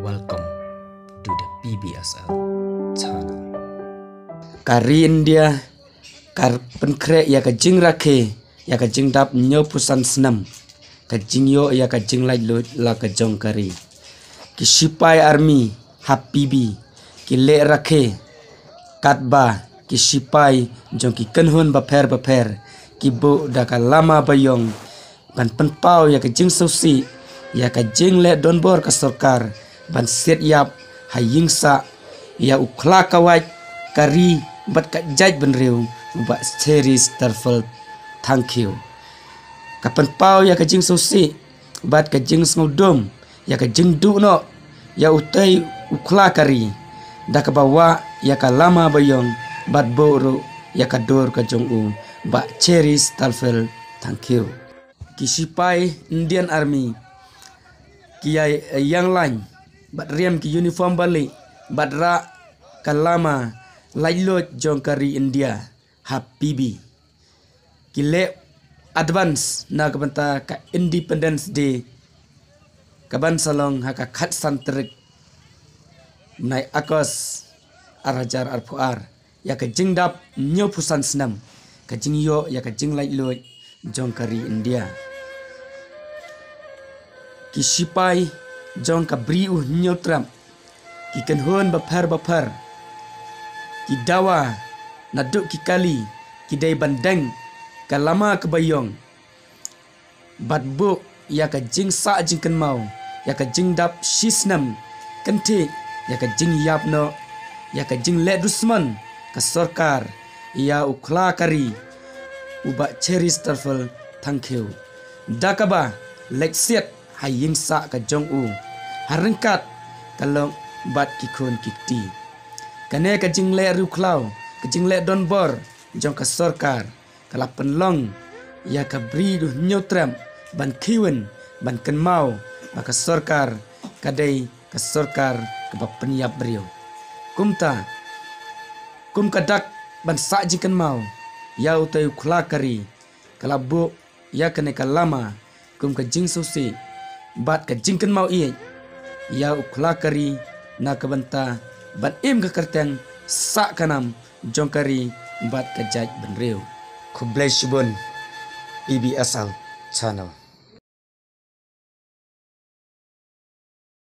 Welcome to the PBSL channel. Kari India kar penkrek ya ka jing rakhe ya ka jing dap nyo pusan senam ka jing yo ya ka jing lai la ka jong kari ki sipai army habibi ki le rakhe katba ki sipai jong ki kenhun ba pher ki bo da ka lama bayong ban penpau ya ka jing sosi ya ka jing le don bor ka sarkar ban set yap hayingsa ya ukla kawaj kari bat ka jaj benriu ba series terfel thank you kapan pau ya ka jing sosi bat ka jing sngodom ya ka jing du no ya utai ukla kari da ka bawa ya ka lama bayong bat boro ya ka dor ka jong u ba series terfel thank you kisipai Indian Army kiai yang lain bat riam ki uniform balik bat ra kalama lailot jong kari India habibi kile advance na kabanta ka Independence Day kaban salong haka khat santrik nai akos arajar arpuar ya ka jingdap nyo pusan senam ka jingyo ya ka jing lailot jong kari India ki sipai jong ka briu nyotram ki kenhon bapar ki dawa naduk ki kali ki dai bandeng kalama kebayong batbu ya ka jing sa jing ken mau ya ka jing dap shisnam kenti ya ka jing yapno ya ka jing le dusman ka sarkar ya ukla kari uba cheris terfel thank you dakaba leksiat haying sa ka jong u harengkat kalong bat kikon kikti kane ka jing le ru klau ka jing le don bor jong ka sarkar kala penlong ya ka bri du nyotram ban kiwen ban ken mau ka sarkar kadai ka sarkar ka penyap brio kumta kum kadak ban sa jing ken mau ya utai khula kari kala bu ya kane kalama kum ka jing sosi bat ka jing ken mau i ya ukla kari na kabanta bat im ka kerteng sa kanam jong kari bat ka jaj benreu ku bless you bon PBSL channel.